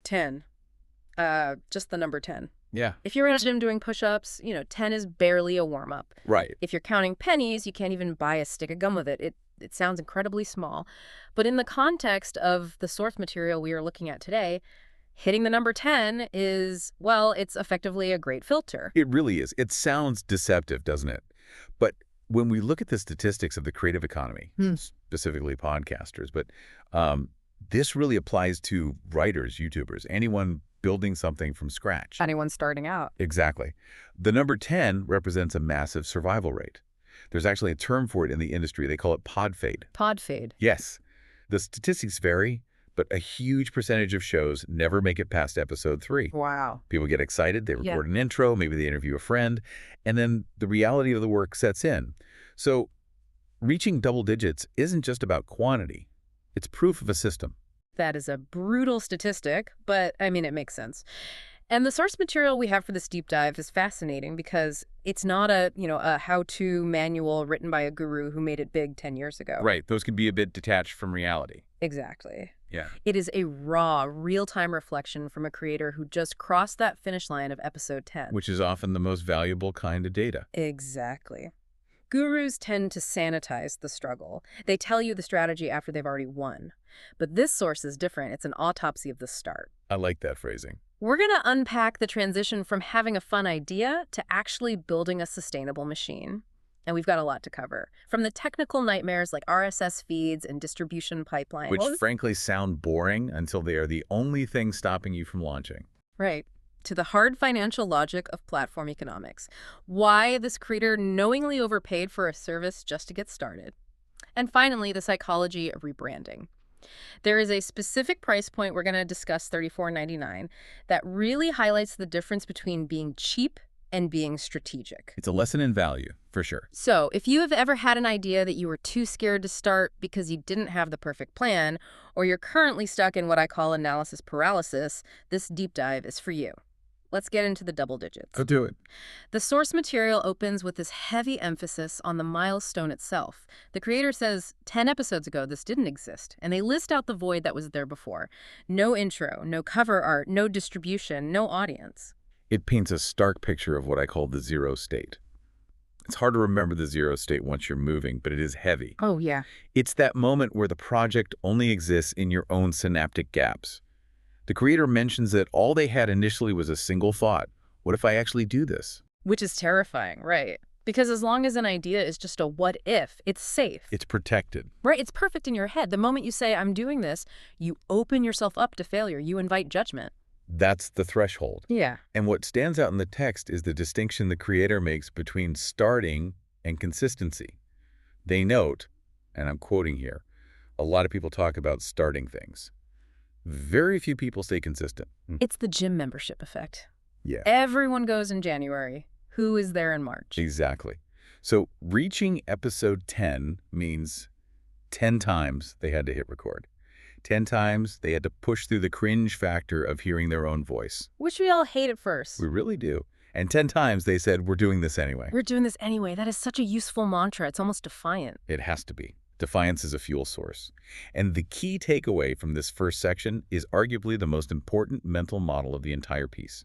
10. Just the number 10. Yeah. If you're in a gym doing push-ups, 10 is barely a warm-up. Right. If you're counting pennies, you can't even buy a stick of gum with it. It sounds incredibly small. But in the context of the source material we are looking at today, hitting the number 10 is, well, it's effectively a great filter. It really is. It sounds deceptive, doesn't it? But when we look at the statistics of the creative economy, specifically podcasters, but this really applies to writers, YouTubers, anyone building something from scratch. Anyone starting out. Exactly. The number 10 represents a massive survival rate. There's actually a term for it in the industry. They call it pod fade. Pod fade. Yes. The statistics vary, but a huge percentage of shows never make it past episode 3. Wow. People get excited, they record an intro, maybe they interview a friend, and then the reality of the work sets in. So reaching double digits isn't just about quantity. It's proof of a system. That is a brutal statistic, but I mean, it makes sense. And the source material we have for this deep dive is fascinating because it's not a how-to manual written by a guru who made it big 10 years ago. Right. Those can be a bit detached from reality. Exactly. Yeah. It is a raw, real-time reflection from a creator who just crossed that finish line of episode 10. Which is often the most valuable kind of data. Exactly. Gurus tend to sanitize the struggle. They tell you the strategy after they've already won. But this source is different. It's an autopsy of the start. I like that phrasing. We're going to unpack the transition from having a fun idea to actually building a sustainable machine. And we've got a lot to cover. From the technical nightmares like RSS feeds and distribution pipelines. Which frankly sound boring until they are the only thing stopping you from launching. Right. To the hard financial logic of platform economics. Why this creator knowingly overpaid for a service just to get started. And finally, the psychology of rebranding. There is a specific price point we're going to discuss, $34.99, that really highlights the difference between being cheap and being strategic. It's a lesson in value, for sure. So if you have ever had an idea that you were too scared to start because you didn't have the perfect plan, or you're currently stuck in what I call analysis paralysis, this deep dive is for you. Let's get into the double digits. Go do it. The source material opens with this heavy emphasis on the milestone itself. The creator says 10 episodes ago this didn't exist, and they list out the void that was there before. No intro, no cover art, no distribution, no audience. It paints a stark picture of what I call the zero state. It's hard to remember the zero state once you're moving, but it is heavy. Oh, yeah. It's that moment where the project only exists in your own synaptic gaps. The creator mentions that all they had initially was a single thought. What if I actually do this? Which is terrifying, right? Because as long as an idea is just a what if, it's safe. It's protected. Right, it's perfect in your head. The moment you say, I'm doing this, you open yourself up to failure. You invite judgment. That's the threshold. Yeah. And what stands out in the text is the distinction the creator makes between starting and consistency. They note, and I'm quoting here, a lot of people talk about starting things. Very few people stay consistent. It's the gym membership effect. Yeah. Everyone goes in January. Who is there in March? Exactly. So reaching episode 10 means 10 times they had to hit record. 10 times they had to push through the cringe factor of hearing their own voice. Which we all hate at first. We really do. And 10 times they said, we're doing this anyway. We're doing this anyway. That is such a useful mantra. It's almost defiant. It has to be. Defiance is a fuel source. And the key takeaway from this first section is arguably the most important mental model of the entire piece.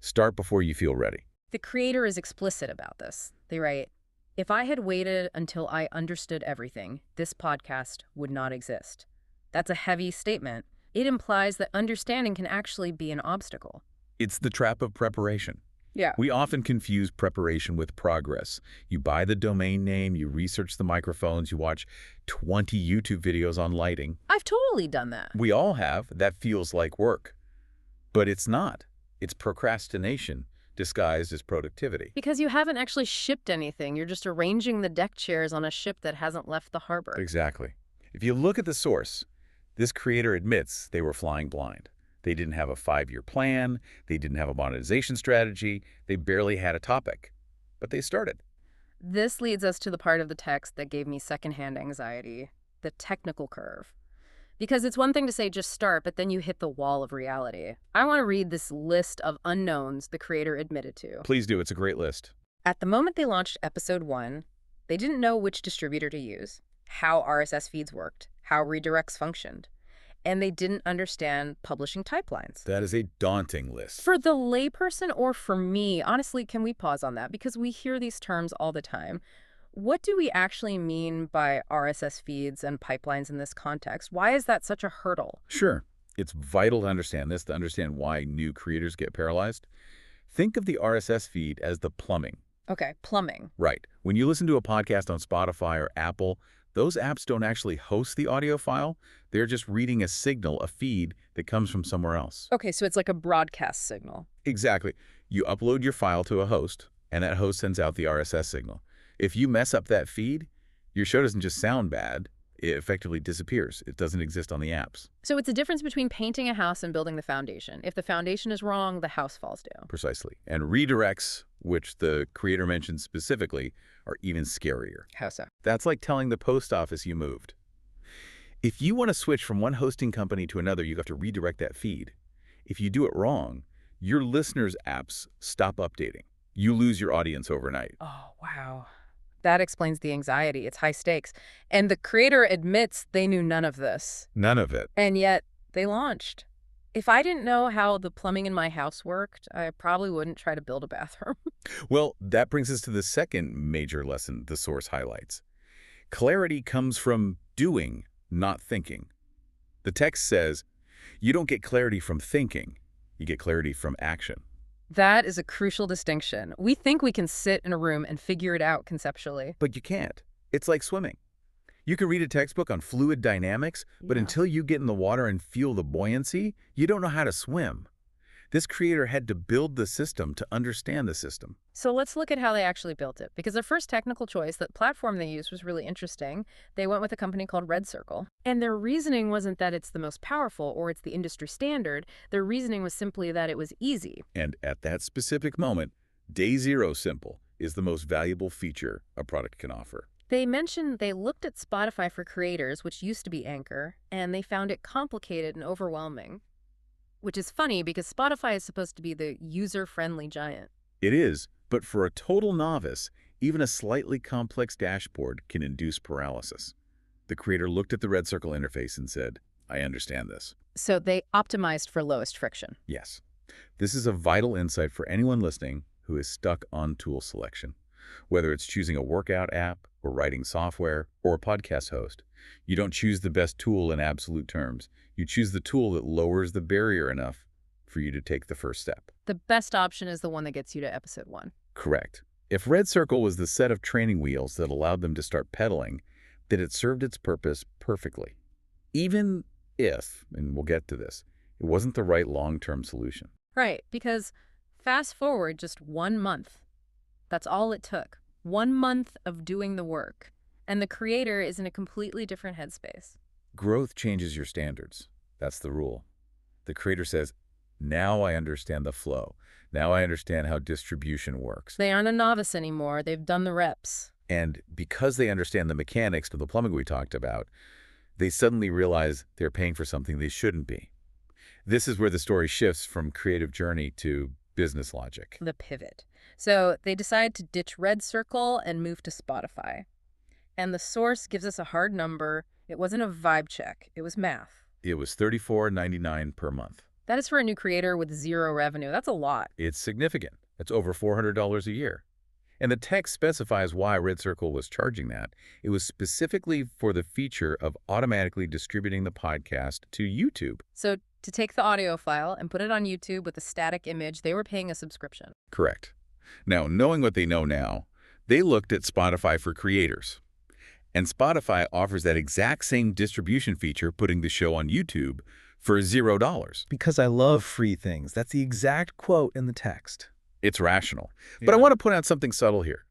Start before you feel ready. The creator is explicit about this. They write, if I had waited until I understood everything, this podcast would not exist. That's a heavy statement. It implies that understanding can actually be an obstacle. It's the trap of preparation. Yeah. We often confuse preparation with progress. You buy the domain name, you research the microphones, you watch 20 YouTube videos on lighting. I've totally done that. We all have. That feels like work. But it's not. It's procrastination disguised as productivity. Because you haven't actually shipped anything. You're just arranging the deck chairs on a ship that hasn't left the harbor. Exactly. If you look at the source, this creator admits they were flying blind. They didn't have a 5-year plan. They didn't have a monetization strategy. They barely had a topic. But they started. This leads us to the part of the text that gave me secondhand anxiety, the technical curve. Because it's one thing to say just start, but then you hit the wall of reality. I want to read this list of unknowns the creator admitted to. Please do. It's a great list. At the moment they launched episode 1, they didn't know which distributor to use, how RSS feeds worked, how redirects functioned. and they didn't understand publishing pipelines. That is a daunting list. For the layperson or for me, honestly, can we pause on that? Because we hear these terms all the time. What do we actually mean by RSS feeds and pipelines in this context? Why is that such a hurdle? Sure, it's vital to understand this, to understand why new creators get paralyzed. Think of the RSS feed as the plumbing. Okay, plumbing. Right. When you listen to a podcast on Spotify or Apple, those apps don't actually host the audio file. They're just reading a signal, a feed that comes from somewhere else. Okay, so it's like a broadcast signal. Exactly. You upload your file to a host, and that host sends out the RSS signal. If you mess up that feed, your show doesn't just sound bad, it effectively disappears. It doesn't exist on the apps. So it's a difference between painting a house and building the foundation. If the foundation is wrong, the house falls down. Precisely. And redirects, which the creator mentioned specifically, are even scarier. How so? That's like telling the post office you moved. If you want to switch from one hosting company to another, you have to redirect that feed. If you do it wrong, your listeners' apps stop updating. You lose your audience overnight. Oh, wow. That explains the anxiety. It's high stakes. And the creator admits they knew none of this. None of it. And yet, they launched. If I didn't know how the plumbing in my house worked, I probably wouldn't try to build a bathroom. Well, that brings us to the second major lesson the source highlights. Clarity comes from doing, not thinking. The text says, you don't get clarity from thinking, you get clarity from action. That is a crucial distinction. We think we can sit in a room and figure it out conceptually. But you can't. It's like swimming. You can read a textbook on fluid dynamics, but until you get in the water and feel the buoyancy, you don't know how to swim. This creator had to build the system to understand the system. So let's look at how they actually built it. Because their first technical choice, that platform they used, was really interesting. They went with a company called RedCircle. And their reasoning wasn't that it's the most powerful or it's the industry standard. Their reasoning was simply that it was easy. And at that specific moment, day zero simple is the most valuable feature a product can offer. They mentioned they looked at Spotify for Creators, which used to be Anchor, and they found it complicated and overwhelming. Which is funny because Spotify is supposed to be the user-friendly giant. It is, but for a total novice, even a slightly complex dashboard can induce paralysis. The creator looked at the RedCircle interface and said, I understand this. So they optimized for lowest friction. Yes. This is a vital insight for anyone listening who is stuck on tool selection. Whether it's choosing a workout app or writing software or a podcast host, you don't choose the best tool in absolute terms. You choose the tool that lowers the barrier enough for you to take the first step. The best option is the one that gets you to episode 1. Correct. If RedCircle was the set of training wheels that allowed them to start pedaling, then it served its purpose perfectly. Even if, and we'll get to this, it wasn't the right long-term solution. Right, because fast forward just 1 month. That's all it took. 1 month of doing the work. And the creator is in a completely different headspace. Growth changes your standards. That's the rule. The creator says, now I understand the flow. Now I understand how distribution works. They aren't a novice anymore. They've done the reps. And because they understand the mechanics of the plumbing we talked about, they suddenly realize they're paying for something they shouldn't be. This is where the story shifts from creative journey to business logic. The pivot. So they decide to ditch RedCircle and move to Spotify. And the source gives us a hard number. It wasn't a vibe check. It was math. It was $34.99 per month. That is for a new creator with zero revenue. That's a lot. It's significant. It's over $400 a year. And the text specifies why RedCircle was charging that. It was specifically for the feature of automatically distributing the podcast to YouTube. So to take the audio file and put it on YouTube with a static image, they were paying a subscription. Correct. Now, knowing what they know now, they looked at Spotify for Creators. And Spotify offers that exact same distribution feature, putting the show on YouTube for $0. Because I love free things. That's the exact quote in the text. It's rational. But I want to point out something subtle here.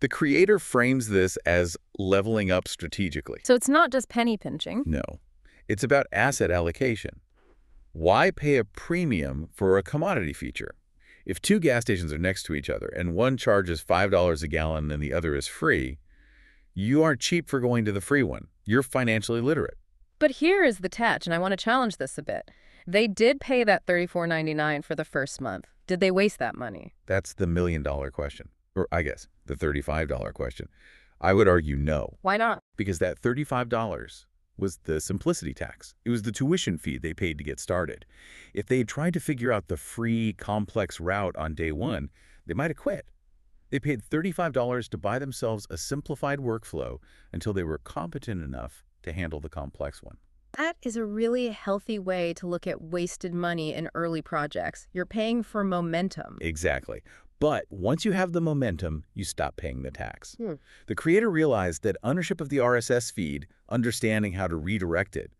The creator frames this as leveling up strategically. So it's not just penny pinching. No. It's about asset allocation. Why pay a premium for a commodity feature? If 2 gas stations are next to each other and one charges $5 a gallon and the other is free, you aren't cheap for going to the free one. You're financially literate. But here is the catch, and I want to challenge this a bit. They did pay that $34.99 for the first month. Did they waste that money? That's the $1 million question. Or I guess the $35 question. I would argue no. Why not? Because that $35 was the simplicity tax. It was the tuition fee they paid to get started. If they had tried to figure out the free, complex route on day one, they might have quit. They paid $35 to buy themselves a simplified workflow until they were competent enough to handle the complex one. That is a really healthy way to look at wasted money in early projects. You're paying for momentum. Exactly. But once you have the momentum, you stop paying the tax. The creator realized that ownership of the RSS feed, understanding how to redirect it,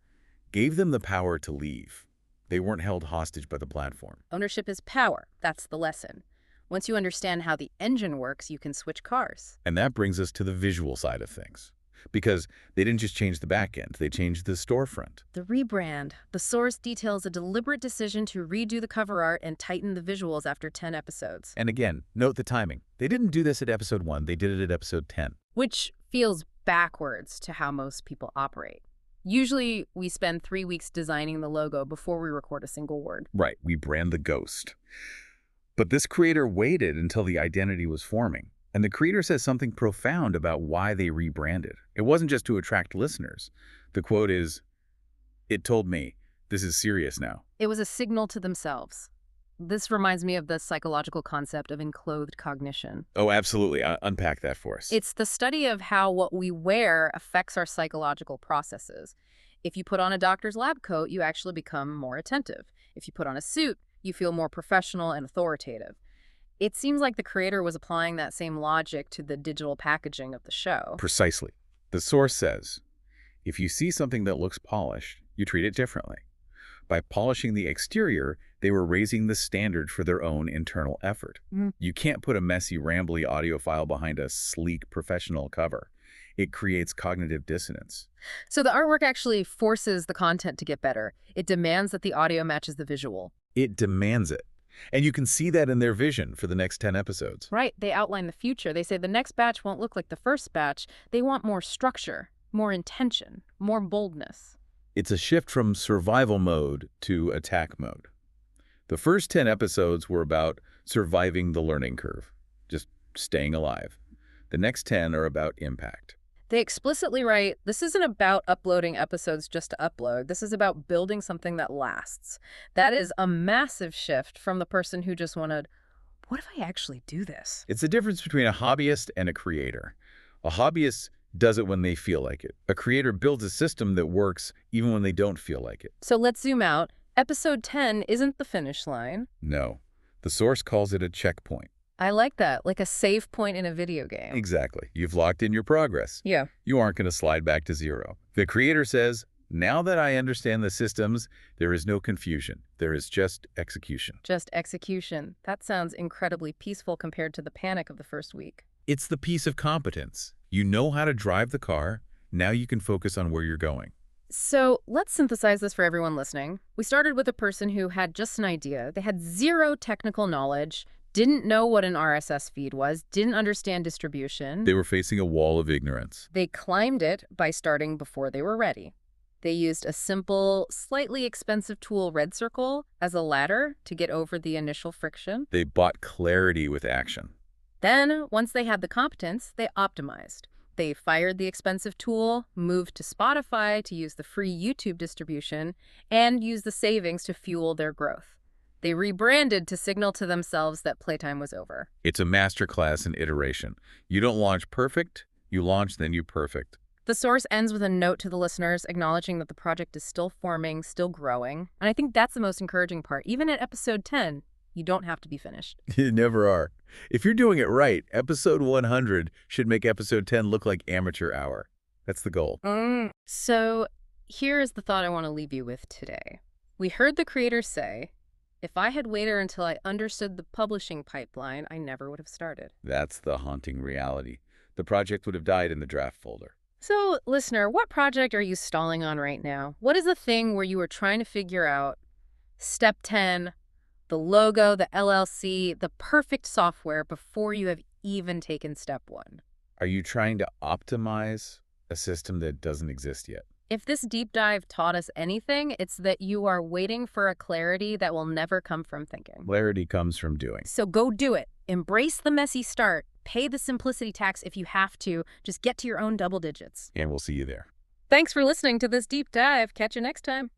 gave them the power to leave. They weren't held hostage by the platform. Ownership is power. That's the lesson. Once you understand how the engine works, you can switch cars. And that brings us to the visual side of things. Because they didn't just change the back end, they changed the storefront. The rebrand. The source details a deliberate decision to redo the cover art and tighten the visuals after 10 episodes. And again, note the timing. They didn't do this at episode 1, they did it at episode 10. Which feels backwards to how most people operate. Usually, we spend 3 weeks designing the logo before we record a single word. Right, we brand the ghost. But this creator waited until the identity was forming. And the creator says something profound about why they rebranded. It wasn't just to attract listeners. The quote is, "It told me, this is serious now." It was a signal to themselves. This reminds me of the psychological concept of enclothed cognition. Oh, absolutely. Unpack that for us. It's the study of how what we wear affects our psychological processes. If you put on a doctor's lab coat, you actually become more attentive. If you put on a suit, you feel more professional and authoritative. It seems like the creator was applying that same logic to the digital packaging of the show. Precisely. The source says, if you see something that looks polished, you treat it differently. By polishing the exterior, they were raising the standard for their own internal effort. You can't put a messy, rambly audio file behind a sleek, professional cover. It creates cognitive dissonance. So the artwork actually forces the content to get better. It demands that the audio matches the visual. It demands it. And you can see that in their vision for the next 10 episodes. Right. They outline the future. They say the next batch won't look like the first batch. They want more structure, more intention, more boldness. It's a shift from survival mode to attack mode. The first 10 episodes were about surviving the learning curve, just staying alive. The next 10 are about impact. They explicitly write, this isn't about uploading episodes just to upload. This is about building something that lasts. That is a massive shift from the person who just wanted, what if I actually do this? It's the difference between a hobbyist and a creator. A hobbyist does it when they feel like it. A creator builds a system that works even when they don't feel like it. So let's zoom out. Episode 10 isn't the finish line. No. The source calls it a checkpoint. I like that, like a save point in a video game. Exactly. You've locked in your progress. Yeah. You aren't going to slide back to zero. The creator says, now that I understand the systems, there is no confusion. There is just execution. Just execution. That sounds incredibly peaceful compared to the panic of the first week. It's the piece of competence. You know how to drive the car. Now you can focus on where you're going. So let's synthesize this for everyone listening. We started with a person who had just an idea. They had zero technical knowledge, didn't know what an RSS feed was, didn't understand distribution. They were facing a wall of ignorance. They climbed it by starting before they were ready. They used a simple, slightly expensive tool, RedCircle, as a ladder to get over the initial friction. They bought clarity with action. Then, once they had the competence, they optimized. They fired the expensive tool, moved to Spotify to use the free YouTube distribution, and used the savings to fuel their growth. They rebranded to signal to themselves that playtime was over. It's a masterclass in iteration. You don't launch perfect, you launch, then you perfect. The source ends with a note to the listeners acknowledging that the project is still forming, still growing. And I think that's the most encouraging part. Even at episode 10, you don't have to be finished. You never are. If you're doing it right, episode 100 should make episode 10 look like amateur hour. That's the goal. So here is the thought I want to leave you with today. We heard the creator say, if I had waited until I understood the publishing pipeline, I never would have started. That's the haunting reality. The project would have died in the draft folder. So, listener, what project are you stalling on right now? What is the thing where you are trying to figure out step 10, the logo, the LLC, the perfect software before you have even taken step 1? Are you trying to optimize a system that doesn't exist yet? If this deep dive taught us anything, it's that you are waiting for a clarity that will never come from thinking. Clarity comes from doing. So go do it. Embrace the messy start. Pay the simplicity tax if you have to. Just get to your own double digits. And we'll see you there. Thanks for listening to this deep dive. Catch you next time.